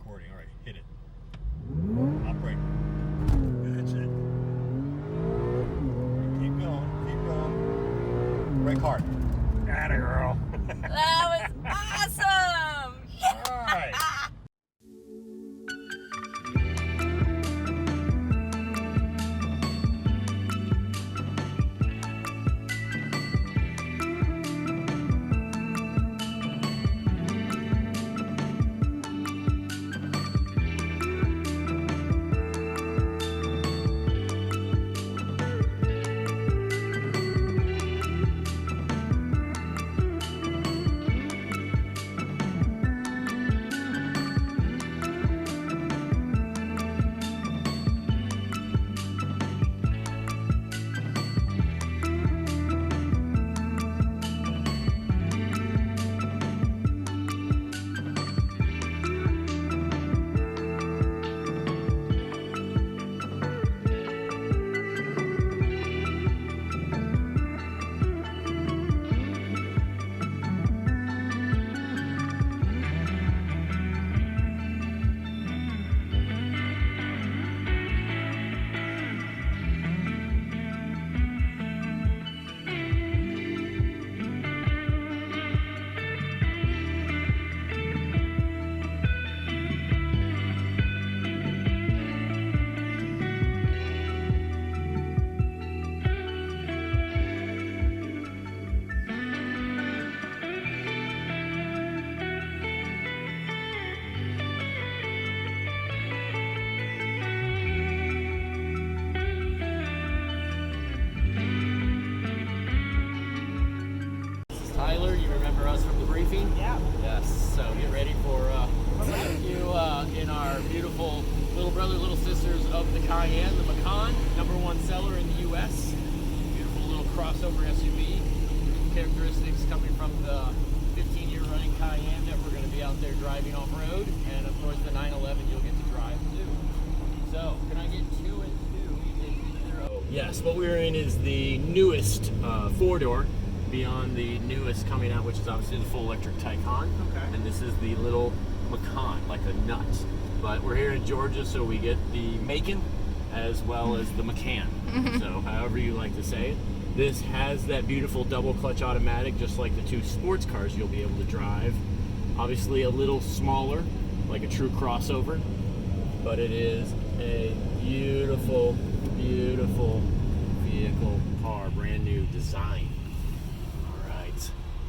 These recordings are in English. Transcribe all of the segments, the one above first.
recording. All right, hit it. Operate. That's it. Keep going. Keep going. Brake hard. Atta girl. That was awesome! All right. Tyler, you remember us from the briefing? Yeah. Yes. So get ready for you in our beautiful little brother, little sisters of the Cayenne, the Macan, #1 seller in the U.S. Beautiful little crossover SUV. Characteristics coming from the 15-year running Cayenne that we're going to be out there driving off road, and of course the 911 you'll get to drive too. So can I get 2 and 2? Yes, what we're in is the newest 4-door. Beyond the newest coming out, which is obviously the full electric Taycan. Okay. And this is the little Macan, like a nut. But we're here in Georgia, so we get the Macon as well as the Macan. So however you like to say it. This has that beautiful double clutch automatic, just like the 2 sports cars you'll be able to drive. Obviously a little smaller, like a true crossover. But it is a beautiful, beautiful vehicle car, brand new design.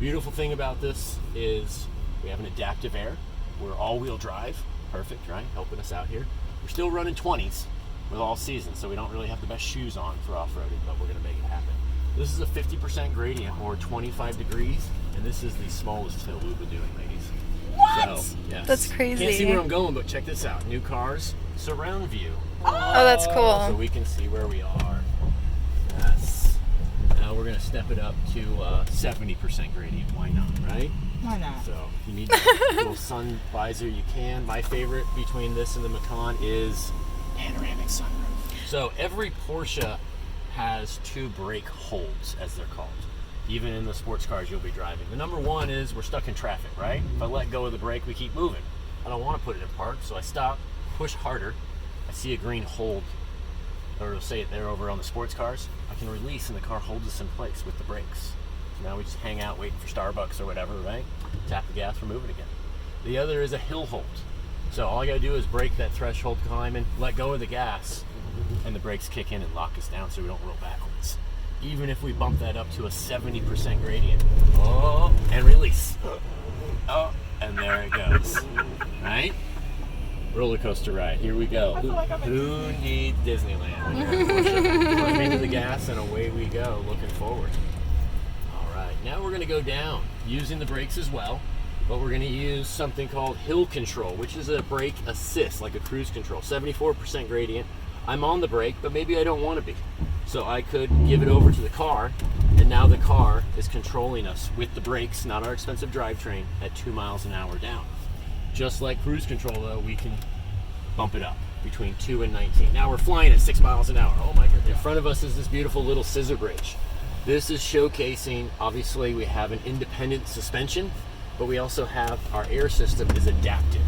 Beautiful thing about this is we have an adaptive air. We're all-wheel drive. Perfect, right? Helping us out here. We're still running 20s with all seasons, so we don't really have the best shoes on for off-roading, but we're going to make it happen. This is a 50% gradient, or 25 degrees, and this is the smallest hill we'll be doing, ladies. What? So, yes. That's crazy. Can't see where I'm going, but check this out. New cars, surround view. Oh, that's cool. So we can see where we are. Yes. Now we're going to step it up to 70% gradient. Why not, right? Why not? So if you need a little sun visor, you can. My favorite between this and the Macan is panoramic sunroof. So every Porsche has 2 brake holds, as they're called. Even in the sports cars you'll be driving. The #1 is we're stuck in traffic, right? If I let go of the brake, we keep moving. I don't want to put it in park, so I stop, push harder. I see a green hold, or it'll say it there over on the sports cars. I can release and the car holds us in place with the brakes. So now we just hang out waiting for Starbucks or whatever, right? Tap the gas, we're moving again. The other is a hill hold. So all I gotta do is break that threshold climb and let go of the gas, and the brakes kick in and lock us down so we don't roll backwards. Even if we bump that up to a 70% gradient. Oh, and release. Oh, and there it goes. Right? Roller coaster ride. Here we go. Who needs Disneyland? Climb into the gas and away we go. Looking forward. All right. Now we're going to go down using the brakes as well, but we're going to use something called hill control, which is a brake assist, like a cruise control. 74% gradient. I'm on the brake, but maybe I don't want to be. So I could give it over to the car, and now the car is controlling us with the brakes, not our expensive drivetrain, at 2 miles an hour down. Just like cruise control, though, we can bump it up between 2 and 19. Now we're flying at 6 miles an hour. Oh my goodness. In front of us is this beautiful little scissor bridge. This is showcasing, obviously, we have an independent suspension, but we also have our air system is adaptive.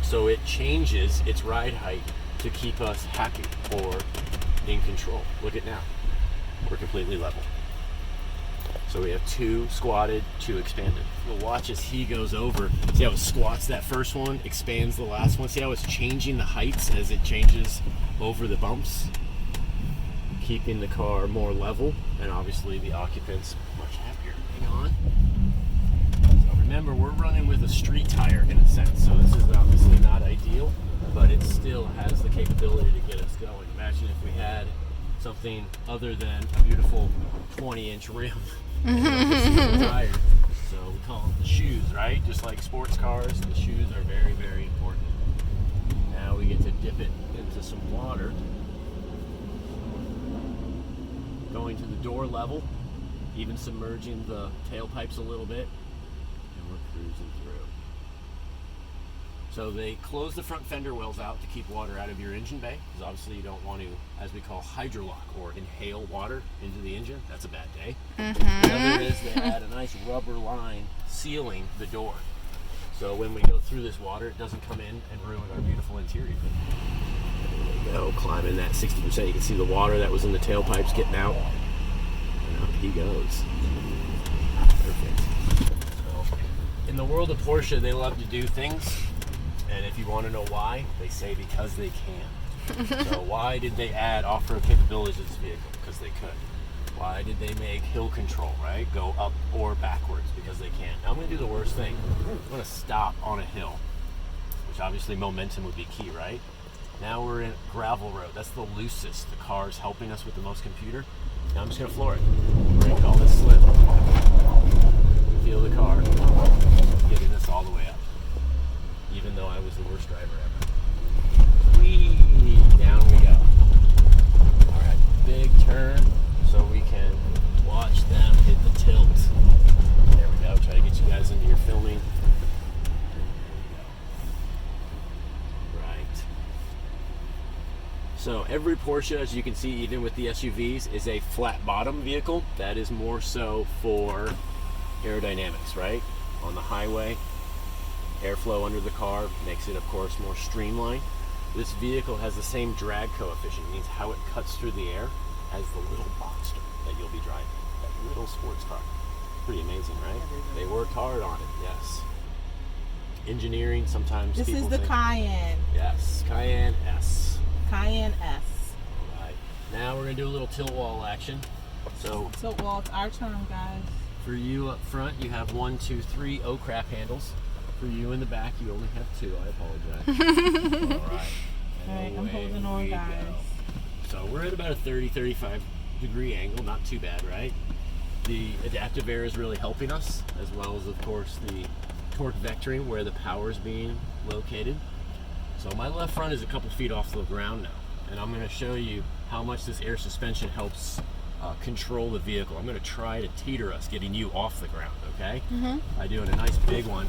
So it changes its ride height to keep us happy or in control. Look at now. We're completely level. So we have 2 squatted, 2 expanded. You'll watch as he goes over. See how it squats that first one, expands the last one. See how it's changing the heights as it changes over the bumps? Keeping the car more level, and obviously the occupants much happier. Hang on. So remember, we're running with a street tire in a sense, so this is obviously not ideal, but it still has the capability to get us going. Imagine if we had something other than a beautiful 20-inch rim and a tire. So we call them the shoes, right? Just like sports cars, the shoes are very, very important. Now we get to dip it into some water. Going to the door level, even submerging the tailpipes a little bit, and we're cruising through. So they close the front fender wells out to keep water out of your engine bay, because obviously you don't want to, as we call, hydrolock or inhale water into the engine. That's a bad day. The other is they add a nice rubber line sealing the door. So when we go through this water, it doesn't come in and ruin our beautiful interior. There we go, climbing that 60%. You can see the water that was in the tailpipes getting out. And up he goes. Perfect. So, in the world of Porsche, they love to do things. And if you want to know why, they say because they can. So why did they add off-road capabilities to this vehicle? Because they could. Why did they make hill control, right? Go up or backwards? Because they can. Now I'm going to do the worst thing. I'm going to stop on a hill, which obviously momentum would be key, right? Now we're in gravel road. That's the loosest. The car's helping us with the most computer. Now I'm just going to floor it. We're going to call this slip. Feel the car getting this all the way up. Even though I was the worst driver ever. Whee! Down we go. Alright, big turn so we can watch them hit the tilt. There we go. Try to get you guys into your filming. Right. So every Porsche, as you can see, even with the SUVs, is a flat bottom vehicle. That is more so for aerodynamics, right? On the highway. Airflow under the car makes it, of course, more streamlined. This vehicle has the same drag coefficient, means how it cuts through the air, as the little Boxster that you'll be driving. That little sports car. Pretty amazing, right? They worked hard on it, yes. Engineering, sometimes this people is the think, Cayenne. Yes, Cayenne S. Cayenne S. All right. Now we're going to do a little tilt wall action. So, Tilt wall, it's our turn, guys. for you up front, you have 1, 2, 3 O-crap handles. For you in the back, you only have 2. I apologize. All right. Alright, I'm holding on, guys. So we're at about a 30-35 degree angle. Not too bad, right? The adaptive air is really helping us, as well as, of course, the torque vectoring where the power is being located. So my left front is a couple feet off the ground now, and I'm going to show you how much this air suspension helps control the vehicle. I'm going to try to teeter us, getting you off the ground, okay? By doing a nice big one.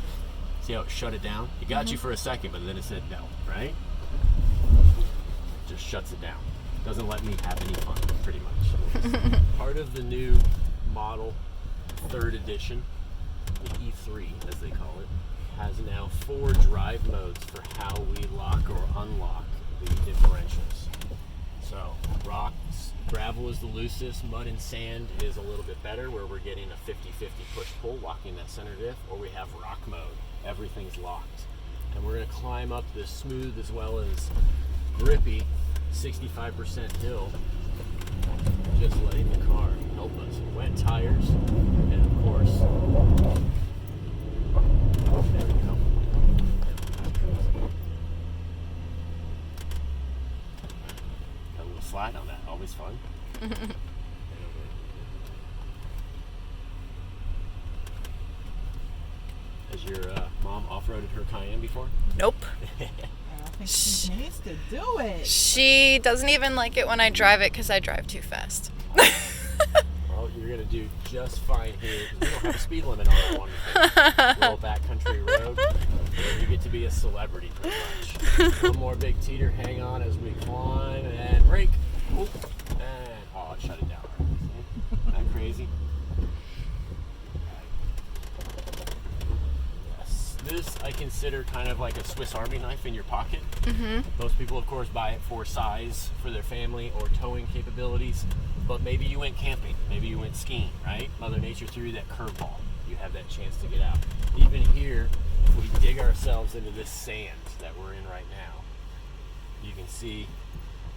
See how it shut it down? It got you for a second, but then it said no, right? Just shuts it down. Doesn't let me have any fun, pretty much. Part of the new model, 3rd edition, the E3, as they call it, has now 4 drive modes for how we lock or unlock the differentials. So, rocks, gravel is the loosest, mud and sand is a little bit better, where we're getting a 50-50 push-pull, locking that center diff, or we have rock mode. Everything's locked. And we're going to climb up this smooth as well as grippy 65% hill, just letting the car help us. Wet tires, and of course, there we go. Got a little slide on that, always fun. Has your mom off-roaded her Cayenne before? Nope. I think she needs to do it. She doesn't even like it when I drive it because I drive too fast. Well, you're going to do just fine here because we don't have a speed limit on that one. Little backcountry road. You get to be a celebrity pretty much. One more big teeter. Hang on as we climb and brake. Oop, and oh, it shut it down. Isn't that crazy? Yes. This I consider kind of like a Swiss Army knife in your pocket. Most people, of course, buy it for size for their family or towing capabilities. But maybe you went camping, maybe you went skiing, right? Mother Nature threw you that curveball. You have that chance to get out. Even here, if we dig ourselves into this sand that we're in right now, you can see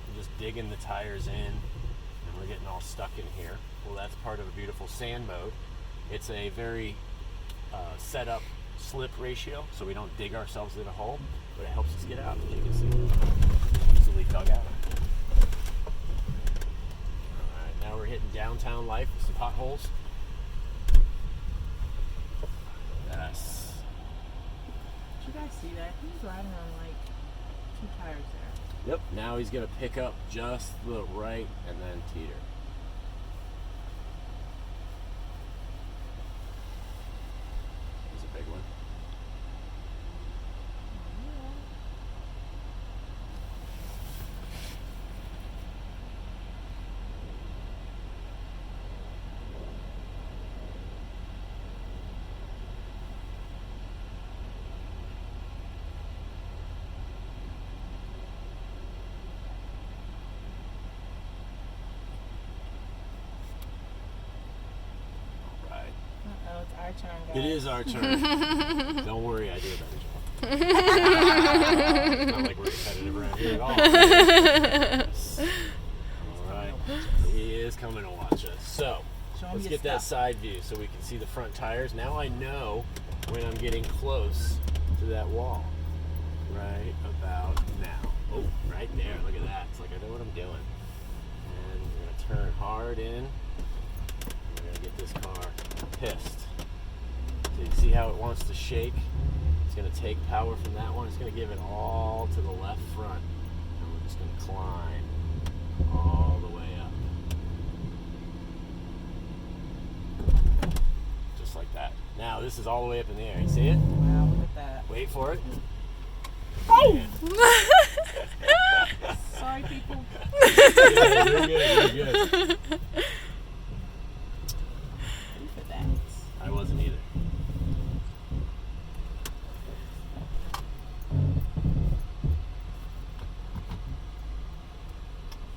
we're just digging the tires in and we're getting all stuck in here. Well, that's part of a beautiful sand mode. It's a very set up slip ratio, so we don't dig ourselves in a hole, but it helps us get out, as you can see. Easily dug out. Alright, now we're hitting downtown life with some potholes. Yes. Did you guys see that? He's riding on like 2 tires there. Yep, now he's going to pick up just the right and then teeter. Here's a big one. Uh-oh, it's our turn, guys. It is our turn. Don't worry, I do a better job. It's not like we're competitive around here at all. Yes. All right. He is coming to watch us. So, Show him let's your get that stuff. side view so we can see the front tires. Now I know when I'm getting close to that wall. Right about now. Oh, right there. Look at that. It's like I know what I'm doing. And we're going to turn hard in. We're going to get this car pissed. So you see how it wants to shake? It's going to take power from that one. It's going to give it all to the left front. And we're just going to climb all the way up. Just like that. Now this is all the way up in the air. You see it? Wow, look at that. Wait for it. Oh! Man. Sorry, people. Yeah, you're good. You're good. Look at that. I wasn't either.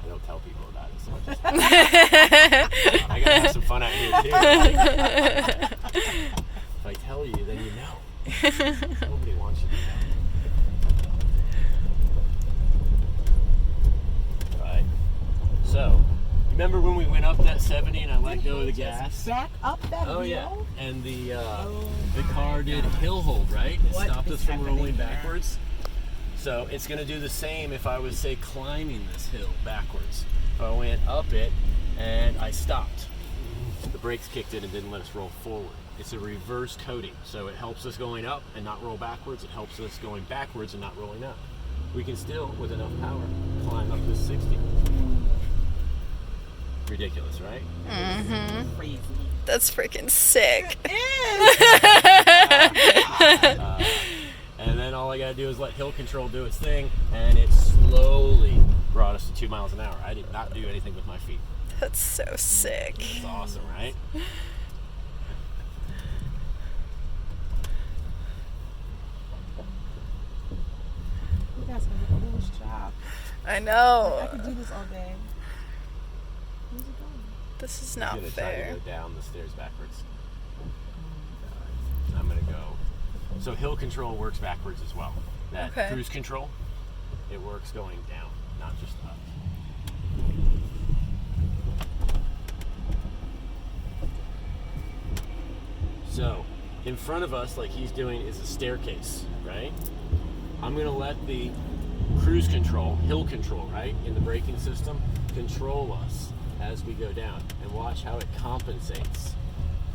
I don't tell people about it, so I gotta have some fun out here too. If I tell you, then you know. Nobody wants you to know. Right. So, you remember when we went up that 70 and I let go of the gas? Back up that Oh hill? yeah, and the my car did gosh. hill hold, right? It What stopped is us from happening rolling here? backwards. So it's going to do the same if I was, say, climbing this hill backwards. If I went up it and I stopped, the brakes kicked in and didn't let us roll forward. It's a reverse coating, so it helps us going up and not roll backwards. It helps us going backwards and not rolling up. We can still, with enough power, climb up this 60. Ridiculous, right? Crazy. That's freaking sick. And then all I gotta do is let hill control do its thing, and it slowly brought us to 2 miles an hour. I did not do anything with my feet. That's so sick. It's awesome, right? You guys have the coolest job. I I know. could do this all day. Where's it going? This is I'm not gonna try to fair. go down the stairs backwards. I'm gonna go. So hill control works backwards as well. That Okay. cruise control, it works going down, not just up. So, in front of us, like he's doing, is a staircase, right? I'm gonna let the cruise control, hill control, right, in the braking system, control us as we go down, and watch how it compensates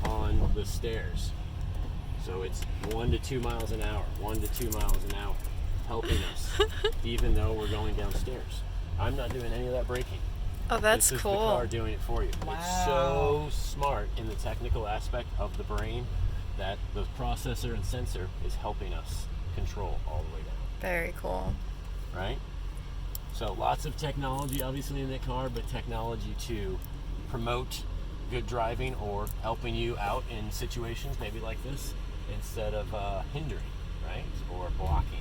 on the stairs. So it's 1 to 2 miles an hour, 1 to 2 miles an hour, helping us, even though we're going downstairs. I'm not doing any of that braking. Oh, that's This is cool. the car doing it for you. Wow. It's so smart in the technical aspect of the brain that the processor and sensor is helping us control all the way down, Very cool. right? So lots of technology obviously in the car, but technology to promote good driving or helping you out in situations maybe like this instead of hindering. right? Or blocking.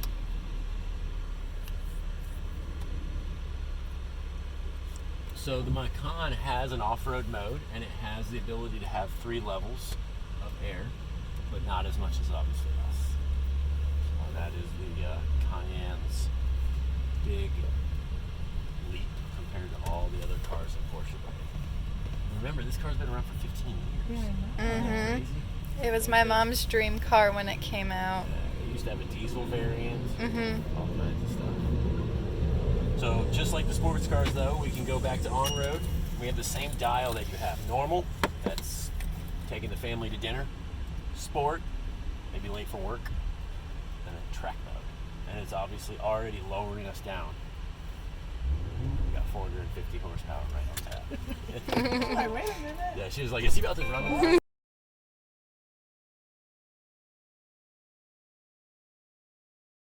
So the Macan has an off-road mode, and it has the ability to have 3 levels of air, but not as much as obviously us. So that is the Cayenne's big leap compared to all the other cars in Porsche brand. Remember, this car's been around for 15 years. Yeah, I know. Isn't that crazy? It was my mom's dream car when it came out. They used to have a diesel variant, Mm-hmm. all kinds of stuff. So just like the sports cars though, we can go back to on-road. We have the same dial that you have. Normal, that's taking the family to dinner. Sport, maybe late for work. And then track mode. And it's obviously already lowering us down. We got 450 horsepower right on tap. I'm like, wait a minute. Yeah, she was like, is he about to run?